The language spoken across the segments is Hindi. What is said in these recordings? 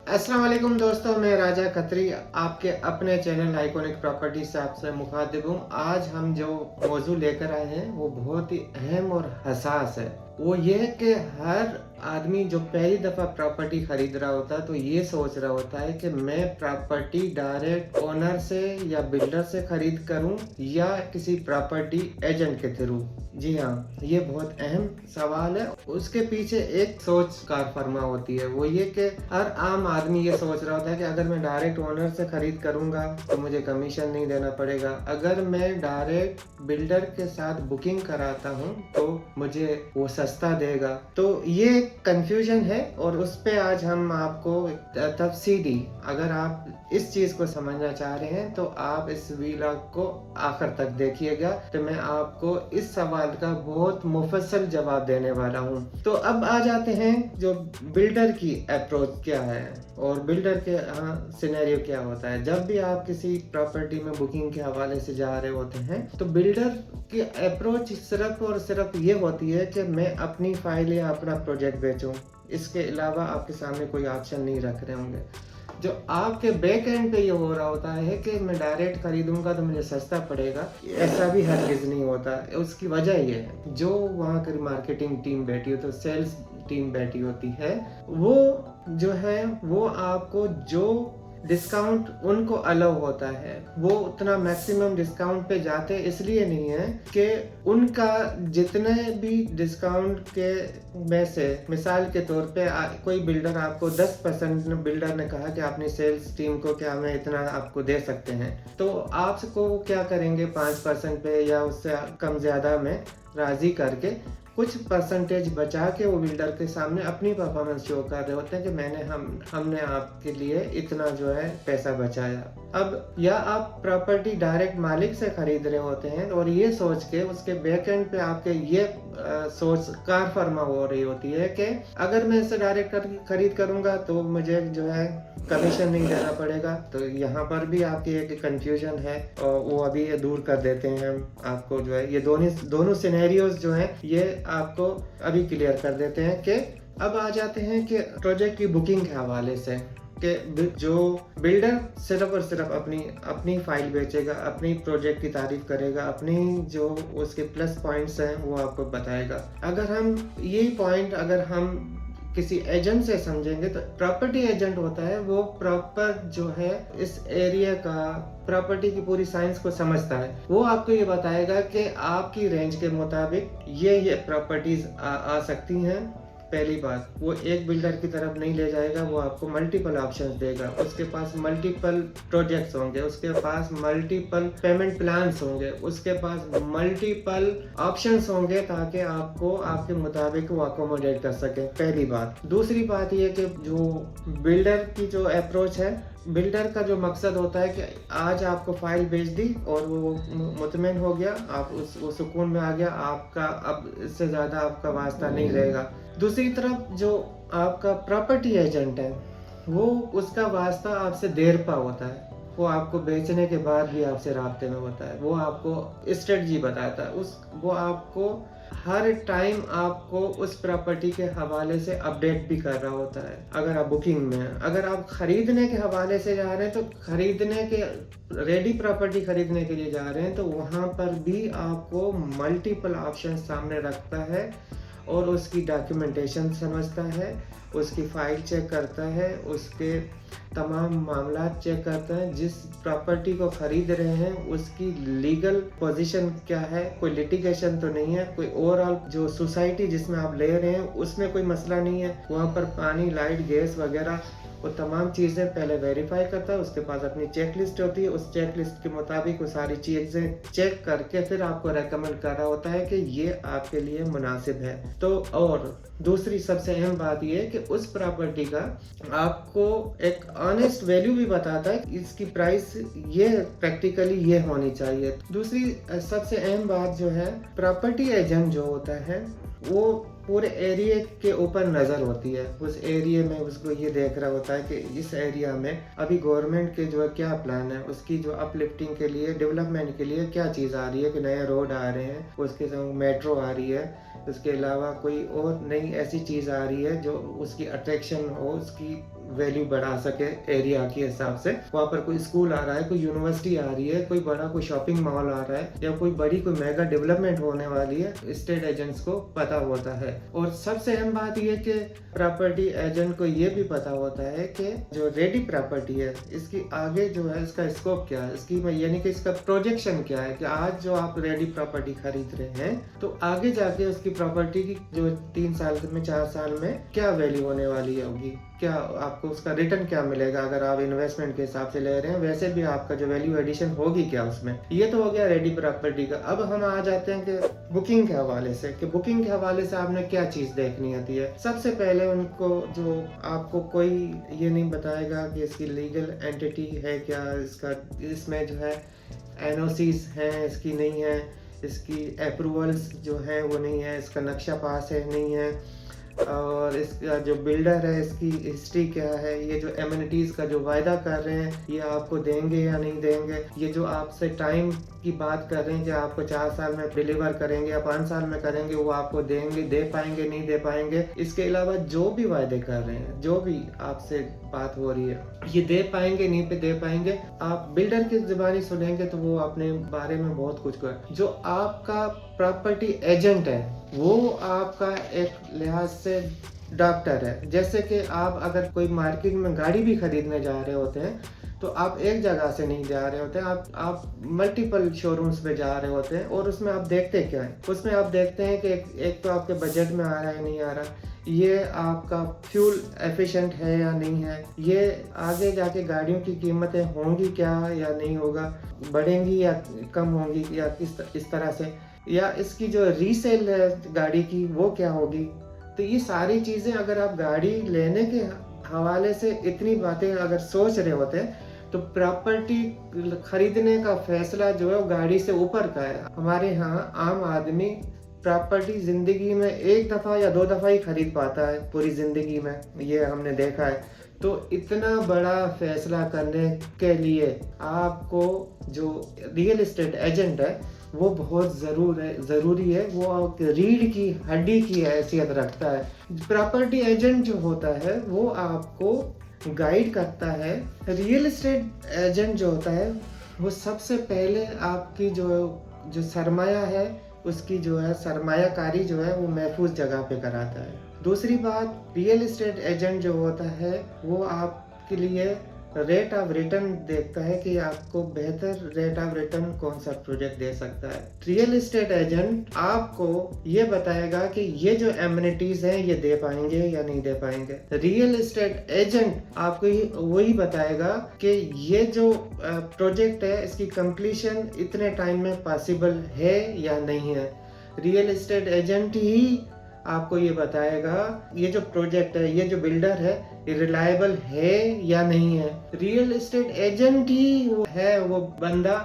अस्सलाम वालेकुम दोस्तों, मैं राजा खत्री आपके अपने चैनल आइकॉनिक प्रॉपर्टी से आपसे मुखातिब हूँ। आज हम जो मौजू लेकर आए हैं वो बहुत ही अहम और हसास है। वो ये है कि हर आदमी जो पहली दफ़ा प्रॉपर्टी खरीद रहा होता है तो ये सोच रहा होता है कि मैं प्रॉपर्टी डायरेक्ट ओनर से या बिल्डर से खरीद करूं या किसी प्रॉपर्टी एजेंट के थ्रू। जी हाँ, ये बहुत अहम सवाल है। उसके पीछे एक सोच कार फरमा होती है, वो ये कि हर आम आदमी ये सोच रहा होता है कि अगर मैं डायरेक्ट ओनर से खरीद करूंगा तो मुझे कमीशन नहीं देना पड़ेगा, अगर मैं डायरेक्ट बिल्डर के साथ बुकिंग कराता हूँ तो मुझे वो सस्ता देगा। तो ये कंफ्यूजन है और उस पे आज हम आपको तफसीली, अगर आप इस चीज को समझना चाह रहे हैं तो आप इस वीडियो को आखिर तक देखिएगा, तो मैं आपको इस सवाल का बहुत मुफस्सल जवाब देने वाला हूँ। तो अब आ जाते हैं जो बिल्डर की अप्रोच क्या है और बिल्डर के सिनेरियो क्या होता है। जब भी आप किसी प्रॉपर्टी में बुकिंग के हवाले से जा रहे होते हैं तो बिल्डर की अप्रोच सिर्फ और सिर्फ ये होती है कि मैं अपनी फाइल या अपना प्रोजेक्ट बेचूं, इसके अलावा आपके सामने कोई ऑप्शन नहीं रख रहे होंगे। जो आपके बैक एंड पे ये हो रहा होता है कि मैं डायरेक्ट खरीदूंगा तो मुझे सस्ता पड़ेगा, ऐसा भी हरगिज नहीं होता। उसकी वजह ये है, जो वहाँ की मार्केटिंग टीम बैठी होती है, सेल्स टीम बैठी होती है, वो जो है वो आपको जो डिस्काउंट उनको अलाउ होता है वो उतना मैक्सिमम डिस्काउंट पे जाते इसलिए नहीं है कि उनका जितने भी डिस्काउंट के में से, मिसाल के तौर पे कोई बिल्डर आपको 10% बिल्डर ने कहा कि अपनी सेल्स टीम को क्या हमें इतना आपको दे सकते हैं, तो आपको क्या करेंगे 5% पे या उससे कम ज्यादा में राजी करके कुछ परसेंटेज बचा के वो बिल्डर के सामने अपनी परफॉर्मेंस शो कर रहे होते हैं कि हमने आपके लिए इतना जो है पैसा बचाया। अब या आप प्रॉपर्टी डायरेक्ट मालिक से खरीद रहे होते हैं और ये सोच के उसके बैक एंड पे आपके ये सोच कार फरमा हो रही होती है कि अगर मैं इसे डायरेक्ट खरीद करूंगा तो मुझे जो है कमीशन नहीं देना पड़ेगा। तो यहाँ पर भी आपकी एक कंफ्यूजन है और वो अभी दूर कर देते हैं हम आपको, जो है ये दोनों सिनेरियोज जो हैं ये आपको अभी क्लियर कर देते हैं। कि अब आ जाते हैं कि प्रोजेक्ट की बुकिंग के हवाले से कि जो बिल्डर सिर्फ और सिर्फ अपनी फाइल बेचेगा, अपनी प्रोजेक्ट की तारीफ करेगा, अपनी जो उसके प्लस पॉइंट्स हैं वो आपको बताएगा। अगर हम यही पॉइंट अगर हम किसी एजेंट से समझेंगे तो प्रॉपर्टी एजेंट होता है वो प्रॉपर जो है इस एरिया का प्रॉपर्टी की पूरी साइंस को समझता है। वो आपको ये बताएगा कि आपकी रेंज के मुताबिक ये प्रॉपर्टीज आ सकती हैं। पहली बात, वो एक बिल्डर की तरफ नहीं ले जाएगा, वो आपको मल्टीपल ऑप्शंस देगा। उसके पास मल्टीपल प्रोजेक्ट्स होंगे, उसके पास मल्टीपल पेमेंट प्लान्स होंगे, उसके पास मल्टीपल ऑप्शंस होंगे ताकि आपको आपके मुताबिक वो अकोमोडेट कर सके। पहली बात। दूसरी बात ये कि जो बिल्डर की जो अप्रोच है, बिल्डर का जो मकसद होता है कि आज आपको फाइल भेज दी और वो मुतमिन हो गया, आप वो सुकून में आ गया, आपका अब इससे ज़्यादा आपका वास्ता नहीं रहेगा। दूसरी तरफ जो आपका प्रॉपर्टी एजेंट है वो उसका वास्ता आपसे देर पा होता है, वो आपको बेचने के बाद भी आपसे राब्ते में होता है, वो आपको स्ट्रेटजी बताता है, वो आपको हर टाइम आपको उस प्रॉपर्टी के हवाले से अपडेट भी कर रहा होता है। अगर आप बुकिंग में हैं, अगर आप खरीदने के हवाले से जा रहे हैं तो खरीदने के रेडी प्रॉपर्टी खरीदने के लिए जा रहे हैं तो वहाँ पर भी आपको मल्टीपल ऑप्शन सामने रखता है और उसकी डॉक्यूमेंटेशन समझता है, उसकी फाइल चेक करता है, उसके तमाम मामला चेक करता है। जिस प्रॉपर्टी को खरीद रहे हैं उसकी लीगल पोजीशन क्या है, कोई लिटिगेशन तो नहीं है, कोई ओवरऑल जो सोसाइटी जिसमें आप ले रहे हैं उसमें कोई मसला नहीं है, वहाँ पर पानी लाइट गैस वगैरह वो तमाम चीज़ें पहले वेरीफाई करता है। उसके पास अपनी चेक लिस्ट होती है, उस चेक लिस्ट के मुताबिक वो सारी चीज़ें चेक करके फिर आपको रेकमेंड कर रहा होता है कि ये आपके लिए मुनासिब है। तो और दूसरी सबसे अहम बात ये है कि उस प्रॉपर्टी का आपको एक ऑनेस्ट वैल्यू भी बताता है, इसकी प्राइस ये प्रैक्टिकली ये होनी चाहिए। दूसरी सबसे अहम बात जो है, प्रॉपर्टी एजेंट जो होता है वो पूरे एरिया के ऊपर नज़र होती है। उस एरिया में उसको ये देख रहा होता है कि इस एरिया में अभी गवर्नमेंट के जो है क्या प्लान है, उसकी जो अपलिफ्टिंग के लिए, डेवलपमेंट के लिए क्या चीज़ आ रही है, कि नए रोड आ रहे हैं, उसके संग मेट्रो आ रही है, उसके अलावा कोई और नई ऐसी चीज़ आ रही है जो उसकी अट्रैक्शन हो, उसकी वैल्यू बढ़ा सके एरिया के हिसाब से। वहाँ पर कोई स्कूल आ रहा है, कोई यूनिवर्सिटी आ रही है, कोई बड़ा कोई शॉपिंग मॉल आ रहा है या कोई बड़ी कोई मेगा डेवलपमेंट होने वाली है, एस्टेट एजेंट्स को पता होता है। और सबसे अहम बात यह कि प्रॉपर्टी एजेंट को ये भी पता होता है कि जो रेडी प्रॉपर्टी है इसकी आगे जो है इसका स्कोप क्या है, इसकी यानी कि इसका प्रोजेक्शन क्या है कि आज जो आप रेडी प्रॉपर्टी खरीद रहे हैं तो आगे जाके उसकी प्रॉपर्टी की जो 3 साल में 4 साल में क्या वैल्यू होने वाली होगी, क्या आपको उसका रिटर्न क्या मिलेगा। अगर आप इन्वेस्टमेंट के हिसाब से ले रहे हैं वैसे भी आपका जो वैल्यू एडिशन होगी क्या उसमें। ये तो हो गया रेडी प्रॉपर्टी का। अब हम आ जाते हैं कि बुकिंग के हवाले से, कि बुकिंग के हवाले से आपने क्या चीज देखनी होती है। सबसे पहले उनको जो आपको कोई ये नहीं बताएगा कि इसकी लीगल एंटिटी है क्या, इसका इसमें जो है एनओसीज हैं इसकी नहीं है, इसकी अप्रूवल्स जो है वो नहीं है, इसका नक्शा पास है नहीं है, और इसका जो बिल्डर है इसकी हिस्ट्री क्या है, ये जो एमिनिटीज का जो वायदा कर रहे हैं ये आपको देंगे या नहीं देंगे, ये जो आपसे टाइम की बात कर रहे हैं कि आपको 4 साल में डिलीवर करेंगे या 5 साल में करेंगे, वो आपको देंगे, दे पाएंगे नहीं दे पाएंगे। इसके अलावा जो भी वायदे कर रहे हैं, जो भी आपसे बात हो रही है, ये दे पाएंगे नहीं पे दे पाएंगे। आप बिल्डर की जुबानी सुनेंगे तो वो अपने बारे में बहुत कुछ कर। जो आपका प्रॉपर्टी एजेंट है वो आपका एक लिहाज से डॉक्टर है। जैसे कि आप अगर कोई मार्केट में गाड़ी भी खरीदने जा रहे होते हैं तो आप एक जगह से नहीं जा रहे होते हैं, आप मल्टीपल शोरूम्स पे जा रहे होते हैं। और उसमें आप देखते क्या है, उसमें आप देखते हैं कि एक तो आपके बजट में आ रहा है नहीं आ रहा, ये आपका फ्यूल एफिशिएंट है या नहीं है, ये आगे जाके गाड़ियों की कीमतें होंगी क्या या नहीं होगा, बढ़ेंगी या कम होंगी या इस तरह से, या इसकी जो रीसेल है गाड़ी की वो क्या होगी। तो ये सारी चीज़ें अगर आप गाड़ी लेने के हवाले से इतनी बातें अगर सोच रहे होते हैं तो प्रॉपर्टी खरीदने का फैसला जो है वो गाड़ी से ऊपर का है। हमारे यहाँ आम आदमी प्रॉपर्टी जिंदगी में 1 दफ़ा या 2 दफ़ा ही खरीद पाता है पूरी जिंदगी में, ये हमने देखा है। तो इतना बड़ा फैसला करने के लिए आपको जो रियल एस्टेट एजेंट है वो बहुत ज़रूरी है। वो रीढ़ की हड्डी की हैसियत रखता है। प्रॉपर्टी एजेंट जो होता है वो आपको गाइड करता है। रियल एस्टेट एजेंट जो होता है वो सबसे पहले आपकी जो सरमाया है उसकी जो है सरमायाकारी जो है वो महफूज जगह पे कराता है। दूसरी बात, रियल एस्टेट एजेंट जो होता है वो आपके लिए रेट ऑफ रिटर्न देखता है कि आपको बेहतर रेट ऑफ रिटर्न कौन सा प्रोजेक्ट दे सकता है। रियल एस्टेट एजेंट आपको ये बताएगा कि ये जो एमिनिटीज हैं ये दे पाएंगे या नहीं दे पाएंगे। रियल एस्टेट एजेंट आपको वही बताएगा कि ये जो प्रोजेक्ट है इसकी कंप्लीशन इतने टाइम में पॉसिबल है या नहीं है। रियल एस्टेट एजेंट ही आपको ये बताएगा ये जो प्रोजेक्ट है, ये जो बिल्डर है, ये रिलायबल है या नहीं है। रियल एस्टेट एजेंट ही वो बंदा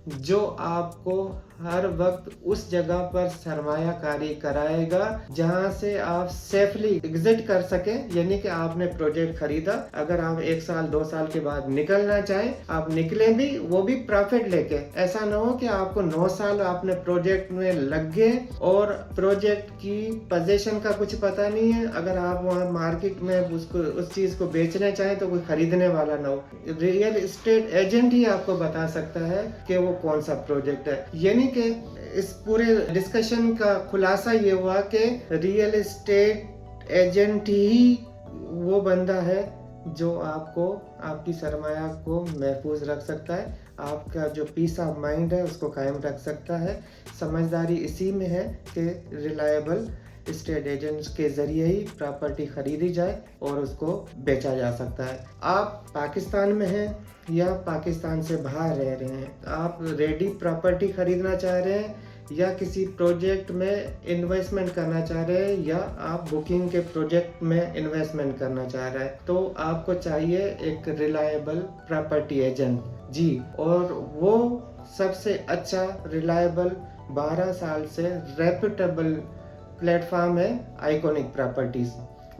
जो आपको हर वक्त उस जगह पर सरमायाकारी कराएगा जहां से आप सेफली एग्जिट कर सके। यानी कि आपने प्रोजेक्ट खरीदा, अगर आप 1 साल 2 साल के बाद निकलना चाहें आप निकले भी, वो भी प्रॉफिट लेके। ऐसा ना हो कि आपको 9 साल आपने प्रोजेक्ट में लग गए और प्रोजेक्ट की पोजीशन का कुछ पता नहीं है। अगर आप वहाँ मार्केट में उस चीज को बेचना चाहें तो कोई खरीदने वाला ना हो। रियल एस्टेट एजेंट ही आपको बता सकता है कि वो कौन सा प्रोजेक्ट है। यानी कि इस पूरे डिस्कशन का खुलासा ये हुआ कि रियल एस्टेट एजेंट ही वो बंदा है जो आपको आपकी सरमाया को महफूज रख सकता है, आपका जो पीस ऑफ माइंड है उसको कायम रख सकता है। समझदारी इसी में है कि रिलायबल एस्टेट एजेंट्स के जरिए ही प्रॉपर्टी खरीदी जाए और उसको बेचा जा सकता है। आप पाकिस्तान में हैं या पाकिस्तान से बाहर रह रहे हैं, आप रेडी प्रॉपर्टी खरीदना चाह रहे हैं या किसी प्रोजेक्ट में इन्वेस्टमेंट करना चाह रहे हैं या आप बुकिंग के प्रोजेक्ट में इन्वेस्टमेंट करना चाह रहे हैं, तो आपको चाहिए एक रिलायबल प्रॉपर्टी एजेंट जी। और वो सबसे अच्छा रिलायबल 12 साल से रेप्यूटेबल प्लेटफॉर्म है आइकॉनिक प्रॉपर्टीज।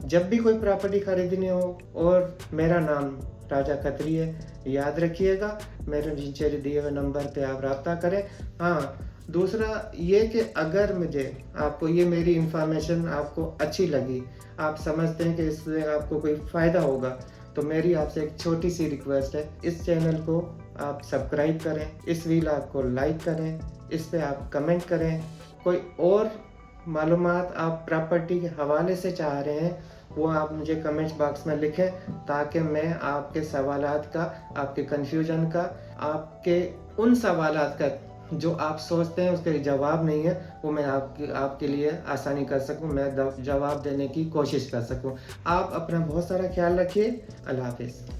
जब भी कोई प्रॉपर्टी खरीदनी हो और मेरा नाम राजा खत्री है, याद रखिएगा, मेरे नीचे दिए हुए नंबर पे आप रब्ता करें। हाँ, दूसरा ये कि अगर मुझे आपको ये मेरी इंफॉर्मेशन आपको अच्छी लगी, आप समझते हैं कि इससे आपको कोई फ़ायदा होगा, तो मेरी आपसे एक छोटी सी रिक्वेस्ट है, इस चैनल को आप सब्सक्राइब करें, इस वीडियो को लाइक करें, इस पे आप कमेंट करें। कोई और मालूमात आप प्रॉपर्टी के हवाले से चाह रहे हैं वो आप मुझे कमेंट्स बॉक्स में लिखें, ताकि मैं आपके सवालात का, आपके कन्फ्यूजन का, आपके उन सवालात का जो आप सोचते हैं उसके जवाब नहीं है, वो मैं आपके लिए आसानी कर सकूं, मैं जवाब देने की कोशिश कर सकूं। आप अपना बहुत सारा ख्याल रखिए। अल्लाह हाफिज़।